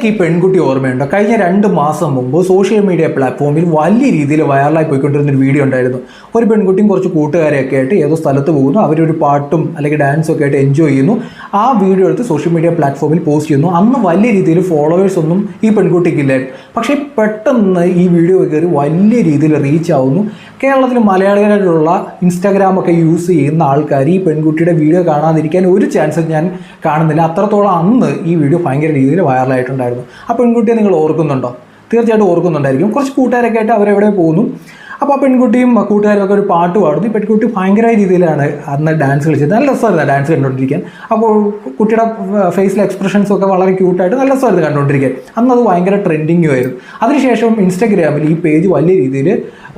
നിങ്ങൾക്ക് ഈ പെൺകുട്ടി ഓർമ്മയുണ്ടോ? കഴിഞ്ഞ 2 മാസം മുമ്പ് സോഷ്യൽ മീഡിയ പ്ലാറ്റ്ഫോമിൽ വലിയ രീതിയിൽ വൈറലായി പോയിക്കൊണ്ടിരുന്നൊരു വീഡിയോ ഉണ്ടായിരുന്നു. ഒരു പെൺകുട്ടിയും കുറച്ച് കൂട്ടുകാരെയൊക്കെ ആയിട്ട് ഏതോ സ്ഥലത്ത് പോകുന്നു, അവരൊരു പാട്ടും അല്ലെങ്കിൽ ഡാൻസും ഒക്കെ ആയിട്ട് എൻജോയ് ചെയ്യുന്നു. ആ വീഡിയോ എടുത്ത് സോഷ്യൽ മീഡിയ പ്ലാറ്റ്ഫോമിൽ പോസ്റ്റ് ചെയ്യുന്നു. അന്ന് വലിയ രീതിയിൽ ഫോളോവേഴ്സ് ഒന്നും ഈ പെൺകുട്ടിക്കില്ലായിരുന്നു. പക്ഷേ പെട്ടെന്ന് ഈ വീഡിയോ കയറി വലിയ രീതിയിൽ റീച്ച് ആവുന്നു. കേരളത്തിൽ മലയാളികളുള്ള ഇൻസ്റ്റാഗ്രാമൊക്കെ യൂസ് ചെയ്യുന്ന ആൾക്കാർ ഈ പെൺകുട്ടിയുടെ വീഡിയോ കാണാതിരിക്കാൻ ഒരു ചാൻസും ഞാൻ കാണുന്നില്ല. അത്രത്തോളം അന്ന് ഈ വീഡിയോ ഭയങ്കര രീതിയിൽ വൈറലായിട്ടുണ്ടായിരുന്നു. ആ പെൺകുട്ടിയെ നിങ്ങൾ ഓർക്കുന്നുണ്ടോ? തീർച്ചയായിട്ടും ഓർക്കുന്നുണ്ടായിരിക്കും. കുറച്ച് കൂട്ടുകാരൊക്കെ ആയിട്ട് അവരെവിടെ പോകുന്നു. അപ്പോൾ ആ പെൺകുട്ടിയും കൂട്ടുകാരൊക്കെ ഒരു പാട്ട് പാടുന്നു. ഈ പെൺകുട്ടി ഭയങ്കര രീതിയിലാണ് അന്ന് ഡാൻസ് കളിച്ചത്. നല്ല രസമായിരുന്നു ഡാൻസ് കണ്ടുകൊണ്ടിരിക്കാൻ. അപ്പോൾ കുട്ടിയുടെ ഫേസിലെ എക്സ്പ്രഷൻസൊക്കെ വളരെ ക്യൂട്ടായിട്ട് നല്ല രസമായിരുന്നു കണ്ടുകൊണ്ടിരിക്കാൻ. അന്നത് ഭയങ്കര ട്രെൻഡിങ്ങും ആയിരുന്നു. അതിനുശേഷം ഇൻസ്റ്റാഗ്രാമിൽ ഈ പേജ് വലിയ രീതിയിൽ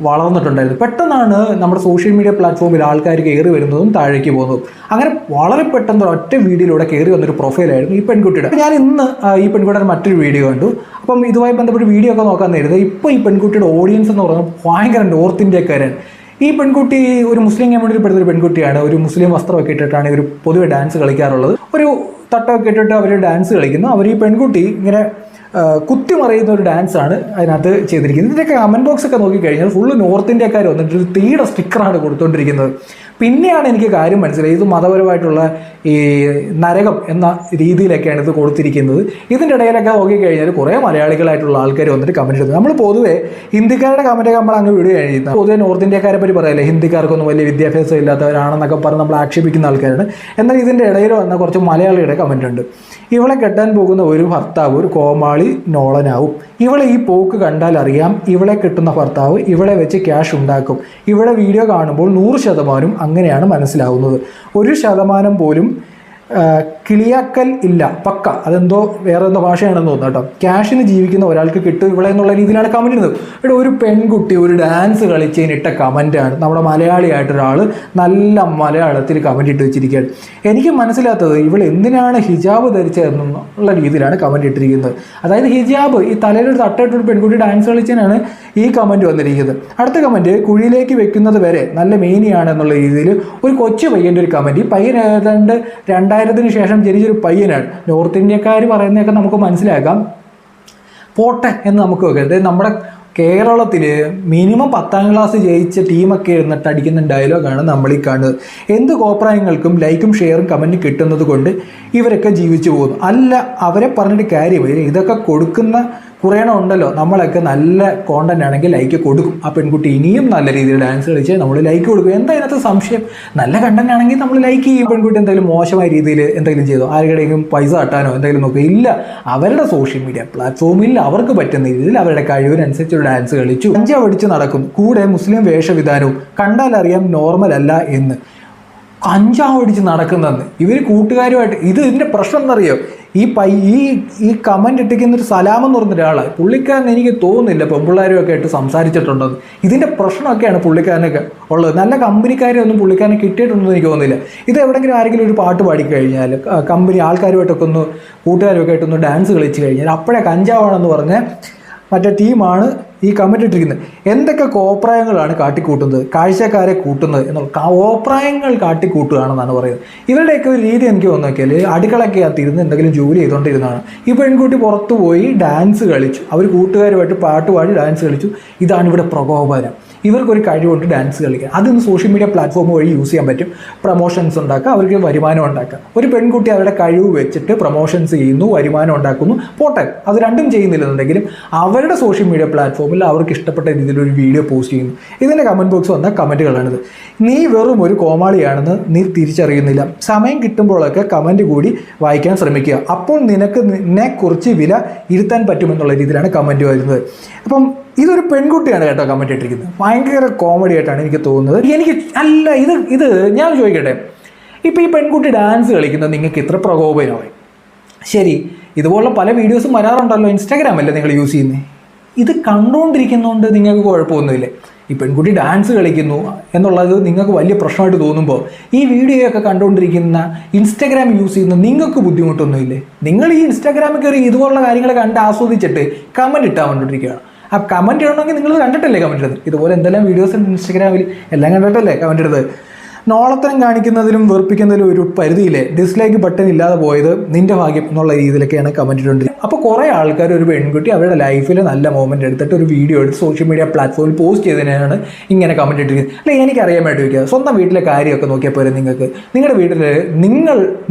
വളർന്നിട്ടുണ്ടായിരുന്നു. പെട്ടെന്നാണ് നമ്മുടെ സോഷ്യൽ മീഡിയ പ്ലാറ്റ്ഫോമിൽ ആൾക്കാർ കയറി വരുന്നതും താഴേക്ക് പോകുന്നതും. അങ്ങനെ വളരെ പെട്ടെന്ന് ഒറ്റ വീഡിയോയിലൂടെ കയറി വന്നൊരു പ്രൊഫൈലായിരുന്നു ഈ പെൺകുട്ടിയുടെ. ഞാൻ ഇന്ന് ഈ പെൺകുട്ടിയുടെ മറ്റൊരു വീഡിയോ കണ്ടു. അപ്പം ഇതുമായി ബന്ധപ്പെട്ട് വീഡിയോ ഒക്കെ നോക്കാൻ നേരുന്നത് ഇപ്പോൾ ഈ പെൺകുട്ടിയുടെ ഓഡിയൻസ് എന്ന് പറയുന്നത് ഭയങ്കര നോർത്ത് ഇന്ത്യക്കാരാണ്. ഈ പെൺകുട്ടി ഒരു മുസ്ലിം കമ്മ്യൂണിറ്റിയിൽ പെടുന്നൊരു പെൺകുട്ടിയാണ്. ഒരു മുസ്ലിം വസ്ത്രമൊക്കെ ഇട്ടിട്ടാണ് ഇവർ പൊതുവെ ഡാൻസ് കളിക്കാറുള്ളത്. ഒരു തട്ടമൊക്കെ ഇട്ടിട്ട് അവർ ഡാൻസ് കളിക്കുന്നു. അവർ ഈ പെൺകുട്ടി ഇങ്ങനെ കുത്തിമറിയുന്ന ഒരു ഡാൻസാണ് അതിനകത്ത് ചെയ്തിരിക്കുന്നത്. ഇതിൻ്റെയൊക്കെ കമൻറ്റ് ബോക്സ് ഒക്കെ നോക്കിക്കഴിഞ്ഞാൽ ഫുള്ള് നോർത്ത് ഇന്ത്യക്കാർ വന്നിട്ട് ഒരു തീയുടെ സ്റ്റിക്കറാണ് കൊടുത്തുകൊണ്ടിരിക്കുന്നത്. പിന്നെയാണ് എനിക്ക് കാര്യം മനസ്സിലായത്, ഇത് മതപരമായിട്ടുള്ള ഈ നരകം എന്ന രീതിയിലൊക്കെയാണ് ഇത് കൊടുത്തിരിക്കുന്നത്. ഇതിൻ്റെ ഇടയിലൊക്കെ നോക്കിക്കഴിഞ്ഞാൽ കുറേ മലയാളികളായിട്ടുള്ള ആൾക്കാർ വന്നിട്ട് കമൻറ്റ് ഇടുന്നത്. നമ്മൾ പൊതുവെ ഹിന്ദിക്കാരുടെ കമൻറ്റൊക്കെ നമ്മൾ അങ്ങ് വീഡിയോ കഴിയുന്നത്. പൊതുവെ നോർത്ത് ഇന്ത്യക്കാരെ പറ്റി പറയല്ലേ, ഹിന്ദിക്കാർക്കൊന്നും വലിയ വിദ്യാഭ്യാസം ഇല്ലാത്തവരാണെന്നൊക്കെ പറഞ്ഞ് നമ്മൾ ആക്ഷേപിക്കുന്ന ആൾക്കാരാണ്. എന്നാൽ ഇതിൻ്റെ ഇടയിൽ വന്ന കുറച്ച് മലയാളിയുടെ കമൻറ്റ് ഉണ്ട്. ഇവളെ കെട്ടാൻ പോകുന്ന ഒരു ഭർത്താവ് ഒരു കോമാളി നോളനാവും. ഇവളെ ഈ പോക്ക് കണ്ടാൽ അറിയാം ഇവളെ കിട്ടുന്ന ഭർത്താവ് ഇവളെ വെച്ച് ക്യാഷ് ഉണ്ടാക്കും. ഇവിടെ വീഡിയോ കാണുമ്പോൾ 100% അങ്ങനെയാണ് മനസ്സിലാവുന്നത്. 1% പോലും കിളിയാക്കൽ ഇല്ല, പക്ക. അതെന്തോ വേറെ എന്തോ ഭാഷയാണെന്ന് തോന്നുന്നു കേട്ടോ. ക്യാഷിന് ജീവിക്കുന്ന ഒരാൾക്ക് കിട്ടും ഇവിടെ എന്നുള്ള രീതിയിലാണ് കമൻറ്റ് ഇടുന്നത്. ഇവിടെ ഒരു പെൺകുട്ടി ഒരു ഡാൻസ് കളിച്ചതിനിട്ട കമൻറ്റാണ് നമ്മുടെ മലയാളിയായിട്ടൊരാൾ നല്ല മലയാളത്തിൽ കമൻറ്റ് ഇട്ട് വെച്ചിരിക്കുകയാണ്. എനിക്ക് മനസ്സിലാത്തത് ഇവൾ എന്തിനാണ് ഹിജാബ് ധരിച്ചതെന്നുള്ള രീതിയിലാണ് കമൻറ്റ് ഇട്ടിരിക്കുന്നത്. അതായത് ഹിജാബ് ഈ തലയിലൊരു തട്ടയിട്ടൊരു പെൺകുട്ടി ഡാൻസ് കളിച്ചതിനാണ് ഈ കമൻറ്റ് വന്നിരിക്കുന്നത്. അടുത്ത കമൻറ്റ് കുഴിയിലേക്ക് വെക്കുന്നത് വരെ നല്ല മേനിയാണ് എന്നുള്ള രീതിയിൽ ഒരു കൊച്ചു പയ്യൻ്റെ ഒരു കമൻറ്റ്. ഈ പയ്യൻ ഏതാണ്ട് 2000-ന് ശേഷം ജനിച്ചൊരു പയ്യനാണ്. നോർത്ത് ഇന്ത്യക്കാർ പറയുന്നതൊക്കെ നമുക്ക് മനസ്സിലാക്കാം. പോട്ടെ എന്ന് നമുക്ക് വെക്കാം. അതായത് നമ്മുടെ കേരളത്തിൽ മിനിമം 10ാം ക്ലാസ് ജയിച്ച ടീമൊക്കെ ഇരുന്നിട്ട് അടിക്കുന്ന ഡയലോഗാണ് നമ്മൾ ഈ കാണുന്നത്. എന്ത് കോപ്രായങ്ങൾക്കും ലൈക്കും ഷെയറും കമൻറ്റ് കിട്ടുന്നത് കൊണ്ട് ഇവരൊക്കെ ജീവിച്ചു പോകുന്നു. അല്ല, അവരെ പറഞ്ഞിട്ട് കാര്യമില്ല. ഇതൊക്കെ കൊടുക്കുന്ന കുറേണം ഉണ്ടല്ലോ, നമ്മളൊക്കെ നല്ല കോണ്ടന്റ് ആണെങ്കിൽ ലൈക്ക് കൊടുക്കും. ആ പെൺകുട്ടി ഇനിയും നല്ല രീതിയിൽ ഡാൻസ് കളിച്ച് നമ്മൾ ലൈക്ക് കൊടുക്കും. എന്താ അതിനകത്ത് സംശയം? നല്ല കണ്ടന്റ് ആണെങ്കിൽ നമ്മൾ ലൈക്ക് ചെയ്യും. പെൺകുട്ടി എന്തെങ്കിലും മോശമായ രീതിയിൽ എന്തെങ്കിലും ചെയ്തോ, ആരുടെയും പൈസ തട്ടാനോ എന്തെങ്കിലും നോക്കുക ഇല്ല. അവരുടെ സോഷ്യൽ മീഡിയ പ്ലാറ്റ്ഫോമിൽ അവർക്ക് പറ്റുന്ന രീതിയിൽ അവരുടെ കഴിവിനനുസരിച്ച് ഒരു ഡാൻസ് കളിച്ചു, കഞ്ചാവ് അടിച്ച് നടക്കും. കൂടെ മുസ്ലിം വേഷവിധാനവും കണ്ടാലറിയാം നോർമൽ അല്ല എന്ന്. കഞ്ചാവ് അടിച്ച് നടക്കുന്നതെന്ന് ഇവർ കൂട്ടുകാരുമായിട്ട്. ഇതിൻ്റെ പ്രശ്നം എന്നറിയോ? ഈ കമൻറ്റ് ഇട്ടിരിക്കുന്നൊരു സലാമെന്ന് പറഞ്ഞ ഒരാളാണ് പുള്ളിക്കാരൻ. എനിക്ക് തോന്നുന്നില്ല പെൺപിള്ളേരുമൊക്കെ ആയിട്ട് സംസാരിച്ചിട്ടുണ്ടെന്ന്. ഇതിൻ്റെ പ്രശ്നമൊക്കെയാണ് പുള്ളിക്കാരനൊക്കെ ഉള്ളത്. നല്ല കമ്പനിക്കാരെ ഒന്നും പുള്ളിക്കാരനെ കിട്ടിയിട്ടുണ്ടെന്ന് എനിക്ക് തോന്നുന്നില്ല. ഇത് എവിടെയെങ്കിലും ആരെങ്കിലും ഒരു പാട്ട് പാടിക്കഴിഞ്ഞാൽ കമ്പനി ആൾക്കാരുമായിട്ടൊക്കെ ഒന്ന് കൂട്ടുകാരുമൊക്കെ ആയിട്ടൊന്ന് ഡാൻസ് കളിച്ച് കഴിഞ്ഞാൽ അപ്പോഴേ കഞ്ചാവാണെന്ന് പറഞ്ഞ് മറ്റേ ടീമാണ് ഈ കമൻറ്റ് ഇട്ടിരിക്കുന്നത്. എന്തൊക്കെ കോപ്രായങ്ങളാണ് കാട്ടിക്കൂട്ടുന്നത്, കാഴ്ചക്കാരെ കൂട്ടുന്നത് എന്നുള്ള കോപ്രായങ്ങൾ കാട്ടിക്കൂട്ടുകയാണെന്നാണ് പറയുന്നത്. ഇവരുടെയൊക്കെ ഒരു രീതി എനിക്ക് തോന്നിയാൽ അടുക്കളയൊക്കെ അകത്തിരുന്ന് എന്തെങ്കിലും ജോലി ചെയ്തുകൊണ്ടിരുന്നതാണ്. ഈ പെൺകുട്ടി പുറത്തു പോയി ഡാൻസ് കളിച്ചു, അവർ കൂട്ടുകാരുമായിട്ട് പാട്ട് പാടി ഡാൻസ് കളിച്ചു. ഇതാണ് ഇവിടെ പ്രകോപനം. ഇവർക്കൊരു കഴിവുണ്ട് ഡാൻസ് കളിക്കാൻ. അതിന്ന് സോഷ്യൽ മീഡിയ പ്ലാറ്റ്ഫോം വഴി യൂസ് ചെയ്യാൻ പറ്റും. പ്രൊമോഷൻസ് ഉണ്ടാക്കുക, അവർക്ക് വരുമാനം ഉണ്ടാക്കുക. ഒരു പെൺകുട്ടി അവരുടെ കഴിവ് വെച്ചിട്ട് പ്രൊമോഷൻസ് ചെയ്യുന്നു, വരുമാനം ഉണ്ടാക്കുന്നു. പോട്ടെ, അത് രണ്ടും ചെയ്യുന്നില്ലെന്നുണ്ടെങ്കിലും അവരുടെ സോഷ്യൽ മീഡിയ പ്ലാറ്റ്ഫോമിൽ അവർക്ക് ഇഷ്ടപ്പെട്ട രീതിയിലൊരു വീഡിയോ പോസ്റ്റ് ചെയ്യുന്നു. ഇതിൻ്റെ കമൻറ്റ് ബോക്സ് വന്ന കമൻറ്റുകളാണിത്. നീ വെറും ഒരു കോമാളിയാണെന്ന് നീ തിരിച്ചറിയുന്നില്ല. സമയം കിട്ടുമ്പോഴൊക്കെ കമൻറ്റ് കൂടി വായിക്കാൻ ശ്രമിക്കുക. അപ്പോൾ നിന്നെക്കുറിച്ച് വില ഇരുത്താൻ പറ്റുമെന്നുള്ള രീതിയിലാണ് കമൻറ്റ് വരുന്നത്. അപ്പം ഇതൊരു പെൺകുട്ടിയാണ് കേട്ടോ കമൻറ്റ് ഇട്ടിരിക്കുന്നത്. ഭയങ്കര കോമഡി ആയിട്ടാണ് എനിക്ക് തോന്നുന്നത്. ഇത് ഞാൻ ചോദിക്കട്ടെ, ഇപ്പോൾ ഈ പെൺകുട്ടി ഡാൻസ് കളിക്കുന്നത് നിങ്ങൾക്ക് ഇത്ര പ്രകോപനമായി? ശരി, ഇതുപോലുള്ള പല വീഡിയോസും വരാറുണ്ടല്ലോ. ഇൻസ്റ്റാഗ്രാമല്ലേ നിങ്ങൾ യൂസ് ചെയ്യുന്നത്? ഇത് കണ്ടുകൊണ്ടിരിക്കുന്നതുകൊണ്ട് നിങ്ങൾക്ക് കുഴപ്പമൊന്നുമില്ലേ? ഈ പെൺകുട്ടി ഡാൻസ് കളിക്കുന്നു എന്നുള്ളത് നിങ്ങൾക്ക് വലിയ പ്രശ്നമായിട്ട് തോന്നുമ്പോൾ ഈ വീഡിയോയൊക്കെ കണ്ടുകൊണ്ടിരിക്കുന്ന ഇൻസ്റ്റാഗ്രാം യൂസ് ചെയ്യുന്ന നിങ്ങൾക്ക് ബുദ്ധിമുട്ടൊന്നുമില്ലേ? നിങ്ങൾ ഈ ഇൻസ്റ്റാഗ്രാമിൽ കയറി ഇതുപോലുള്ള കാര്യങ്ങൾ കണ്ട് ആസ്വദിച്ചിട്ട് കമൻറ്റ് ഇട്ടാൻ കൊണ്ടിരിക്കുകയാണ്. ആ കമൻറ്റ് ഇടണമെങ്കിൽ നിങ്ങൾ കണ്ടിട്ടല്ലേ കമൻറ്റ് ഇടുന്നത്? ഇതുപോലെ എന്തെല്ലാം വീഡിയോസ് ഇൻസ്റ്റാഗ്രാമിൽ എല്ലാം കണ്ടിട്ടല്ലേ കമൻറ്റ് ഇടുന്നത്? നോളത്തരം കാണിക്കുന്നതിലും വെറുപ്പിക്കുന്നതിലും ഒരു പരിധിയിലെ ഡിസ്ലൈക്ക് ബട്ടൺ ഇല്ലാതെ പോയത് നിന്റെ ഭാഗ്യം എന്നുള്ള രീതിയിലൊക്കെയാണ് കമന്റ് ഇട്ടുണ്ട്. അപ്പോൾ കുറേ ആൾക്കാർ ഒരു പെൺകുട്ടി അവരുടെ ലൈഫിൽ നല്ല മൊമെന്റ് എടുത്തിട്ട് ഒരു വീഡിയോ എടുത്ത് സോഷ്യൽ മീഡിയ പ്ലാറ്റ്ഫോമിൽ പോസ്റ്റ് ചെയ്തതിനാണ് ഇങ്ങനെ കമന്റ് ഇട്ടിരിക്കുന്നത്. അല്ലെ, എനിക്കറിയാൻ വേണ്ടി വയ്ക്കുക, സ്വന്തം വീട്ടിലെ കാര്യമൊക്കെ നോക്കിയാൽ പോരെ നിങ്ങൾക്ക്. നിങ്ങളുടെ വീട്ടിൽ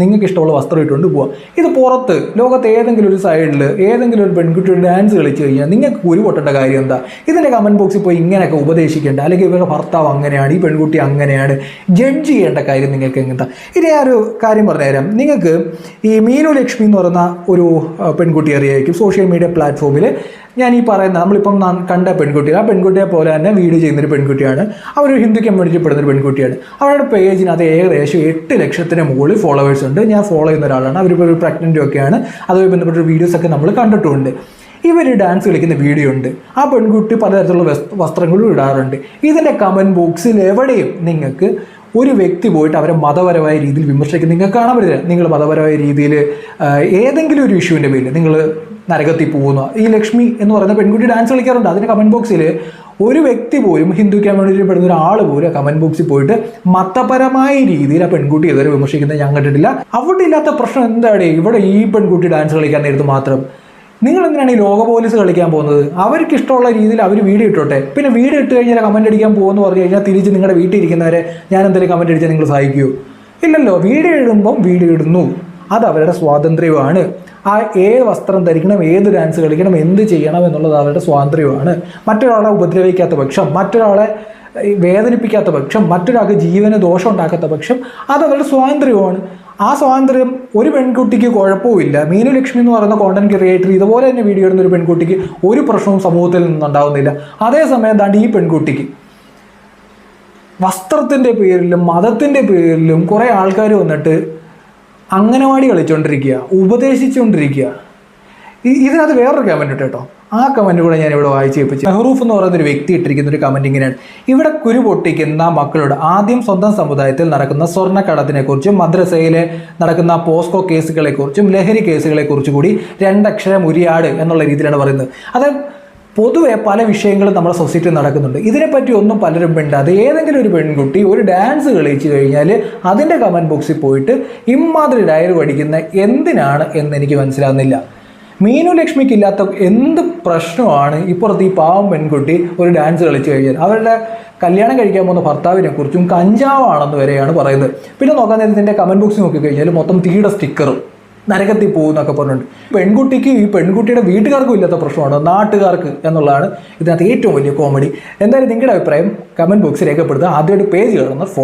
നിങ്ങൾക്ക് ഇഷ്ടമുള്ള വസ്ത്രം ഇട്ടുകൊണ്ട് പോവാം. ഇത് പുറത്ത് ലോകത്ത് ഏതെങ്കിലും ഒരു സൈഡിൽ ഏതെങ്കിലും ഒരു പെൺകുട്ടി ഡാൻസ് കളിച്ച് കഴിഞ്ഞാൽ നിങ്ങൾക്ക് കുരു പൊട്ടേണ്ട കാര്യം എന്താ? ഇതിൻ്റെ കമന്റ് ബോക്സിൽ പോയി ഇങ്ങനെയൊക്കെ ഉപദേശിക്കേണ്ട, അല്ലെങ്കിൽ ഇവരുടെ ഭർത്താവ് അങ്ങനെയാണ്, ഈ പെൺകുട്ടി അങ്ങനെയാണ്, ജഡ്ജ് ചെയ്യേണ്ട കാര്യം നിങ്ങൾക്ക് എങ്ങനത്തെ? ഇനി ആ ഒരു കാര്യം പറഞ്ഞുതരാം. നിങ്ങൾക്ക് ഈ മീനു ലക്ഷ്മി എന്ന് പറയുന്ന ഒരു പെൺകുട്ടി അറിയായിരിക്കും. സോഷ്യൽ മീഡിയ പ്ലാറ്റ്ഫോമിൽ ഞാൻ ഈ പറയുന്ന നമ്മളിപ്പം കണ്ട പെൺകുട്ടി, ആ പെൺകുട്ടിയെ പോലെ തന്നെ വീഡിയോ ചെയ്യുന്നൊരു പെൺകുട്ടിയാണ്. അവരൊരു ഹിന്ദു കമ്മ്യൂണിറ്റി പെടുന്നൊരു പെൺകുട്ടിയാണ്. അവരുടെ പേജിനകത്ത് ഏകദേശം 8 ലക്ഷത്തിന് മുകളിൽ ഫോളോവേഴ്സ് ഉണ്ട്. ഞാൻ ഫോളോ ചെയ്യുന്ന ഒരാളാണ്. അവരിപ്പോൾ ഒരു പ്രഗ്നൻ്റും ഒക്കെയാണ്. അതുമായി ബന്ധപ്പെട്ട വീഡിയോസൊക്കെ നമ്മൾ കണ്ടിട്ടുമുണ്ട്. ഇവർ ഡാൻസ് കളിക്കുന്ന വീഡിയോ ഉണ്ട്. ആ പെൺകുട്ടി പലതരത്തിലുള്ള വസ്ത്രങ്ങളും ഇടാറുണ്ട്. ഇതിൻ്റെ കമൻറ്റ് ബോക്സിൽ എവിടെയും നിങ്ങൾക്ക് ഒരു വ്യക്തി പോയിട്ട് അവരെ മതപരമായ രീതിയിൽ വിമർശിക്കുന്നത് നിങ്ങൾക്ക് കാണാൻ പറ്റില്ല. നിങ്ങൾ മതപരമായ രീതിയിൽ ഏതെങ്കിലും ഒരു ഇഷ്യൂവിൻ്റെ പേരിൽ നിങ്ങൾ നരകത്തിൽ പോകുന്നു. ഈ ലക്ഷ്മി എന്ന് പറയുന്ന പെൺകുട്ടി ഡാൻസ് കളിക്കാറുണ്ട്. അതിൻ്റെ കമൻറ്റ് ബോക്സിൽ ഒരു വ്യക്തി പോലും ഹിന്ദു കമ്മ്യൂണിറ്റിയിൽ പെടുന്ന ഒരാൾ പോലും കമൻറ്റ് ബോക്സിൽ പോയിട്ട് മതപരമായ രീതിയിൽ ആ പെൺകുട്ടി ഇതുവരെ വിമർശിക്കുന്നത് ഞാൻ കണ്ടിട്ടില്ല. അവിടെ ഇല്ലാത്ത പ്രശ്നം എന്താണ്? ഇവിടെ ഈ പെൺകുട്ടി ഡാൻസ് കളിക്കാൻ നേരത്ത് മാത്രം നിങ്ങൾ എന്തിനാണ് ഈ ലോക പോലീസ് കളിക്കാൻ പോകുന്നത്? അവർക്ക് ഇഷ്ടമുള്ള രീതിയിൽ അവർ വീഡിയോ ഇട്ടോട്ടെ. പിന്നെ വീഡിയോ ഇട്ട് കഴിഞ്ഞാൽ കമൻറ്റ് അടിക്കാൻ പോകുമെന്ന് പറഞ്ഞു കഴിഞ്ഞാൽ തിരിച്ച് നിങ്ങളുടെ വീട്ടിൽ ഇരിക്കുന്നവരെ ഞാൻ എന്തെങ്കിലും കമൻറ്റ് അടിച്ചാൽ നിങ്ങൾ സഹായിക്കുമോ? ഇല്ലല്ലോ. വീഡിയോ ഇടുമ്പം വീഡിയോ ഇടുന്നു, അത് അവരുടെ സ്വാതന്ത്ര്യമാണ്. ആ ഏത് വസ്ത്രം ധരിക്കണം, ഏത് ഡാൻസ് കളിക്കണം, എന്ത് ചെയ്യണം എന്നുള്ളത് അവരുടെ സ്വാതന്ത്ര്യമാണ്. മറ്റൊരാളെ ഉപദ്രവിക്കാത്ത പക്ഷം, മറ്റൊരാളെ വേദനിപ്പിക്കാത്ത പക്ഷം, മറ്റൊരാൾക്ക് ജീവന് ദോഷം ഉണ്ടാക്കാത്ത പക്ഷം അത് അവരുടെ സ്വാതന്ത്ര്യമാണ്. ആ സ്വാതന്ത്ര്യം ഒരു പെൺകുട്ടിക്ക് കുഴപ്പമില്ല. മീനു ലക്ഷ്മി എന്ന് പറയുന്ന കോണ്ടന്റ് ക്രിയേറ്റർ ഇതുപോലെ തന്നെ വീഡിയോ ഇടുന്ന ഒരു പെൺകുട്ടിക്ക് ഒരു പ്രശ്നവും സമൂഹത്തിൽ നിന്നുണ്ടാവുന്നില്ല. അതേസമയം താണ്ട് ഈ പെൺകുട്ടിക്ക് വസ്ത്രത്തിൻ്റെ പേരിലും മതത്തിൻ്റെ പേരിലും കുറേ ആൾക്കാർ വന്നിട്ട് അംഗനവാടി കളിച്ചുകൊണ്ടിരിക്കുക, ഉപദേശിച്ചുകൊണ്ടിരിക്കുക. ഇതിനകത്ത് വേറൊരു കമൻറ്റ് കേട്ടോ. ആ കമൻറ്റ് കൂടെ ഞാൻ ഇവിടെ വായിച്ച് കേൾപ്പിച്ചു. മെഹ്റൂഫ് എന്ന് പറയുന്ന ഒരു വ്യക്തി ഇട്ടിരിക്കുന്ന ഒരു കമൻറ്റ് ഇങ്ങനെയാണ്: ഇവിടെ കുരു പൊട്ടിക്കുന്ന മക്കളോട് ആദ്യം സ്വന്തം സമുദായത്തിൽ നടക്കുന്ന സ്വർണ്ണക്കടത്തിനെക്കുറിച്ചും മദ്രസയിലെ നടക്കുന്ന പോസ്കോ കേസുകളെക്കുറിച്ചും ലഹരി കേസുകളെക്കുറിച്ചും കൂടി 2 അക്ഷരം ഉരിയാട് എന്നുള്ള രീതിയിലാണ് പറയുന്നത്. അത് പൊതുവെ പല വിഷയങ്ങളും നമ്മുടെ സൊസൈറ്റിയിൽ നടക്കുന്നുണ്ട്. ഇതിനെപ്പറ്റി ഒന്നും പലരും മിണ്ടാതെ ഏതെങ്കിലും ഒരു പെൺകുട്ടി ഒരു ഡാൻസ് കളിച്ചു കഴിഞ്ഞാൽ അതിൻ്റെ കമൻറ്റ് ബോക്സിൽ പോയിട്ട് ഇമ്മാതിരി ഡയറി പഠിക്കുന്ന എന്തിനാണ് എന്ന് എനിക്ക് മനസ്സിലാകുന്നില്ല. മീനു ലക്ഷ്മിക്ക് ഇല്ലാത്ത എന്ത് പ്രശ്നമാണ് ഇപ്പുറത്ത് ഈ പാവം പെൺകുട്ടി ഒരു ഡാൻസ് കളിച്ചു കഴിഞ്ഞാൽ? അവരുടെ കല്യാണം കഴിക്കാൻ പോകുന്ന ഭർത്താവിനെ കുറിച്ചും കഞ്ചാവാണെന്ന് വരെയാണ് പറയുന്നത്. പിന്നെ നോക്കാൻ നേരത്തെ ഇതിൻ്റെ കമൻറ്റ് ബോക്സിൽ നോക്കിക്കഴിഞ്ഞാൽ മൊത്തം തീയുടെ സ്റ്റിക്കറും നരകത്തിൽ പോകുന്നൊക്കെ പറഞ്ഞിട്ടുണ്ട്. പെൺകുട്ടിക്ക് ഈ പെൺകുട്ടിയുടെ വീട്ടുകാർക്കും ഇല്ലാത്ത പ്രശ്നമാണ്, നാട്ടുകാർക്ക് എന്നുള്ളതാണ് ഇതിനകത്ത് ഏറ്റവും വലിയ കോമഡി. എന്തായാലും നിങ്ങളുടെ അഭിപ്രായം കമൻറ്റ് ബോക്സിൽ രേഖപ്പെടുത്തുക. ആദ്യമായിട്ട് പേജ് കാണുന്ന ഫോളോ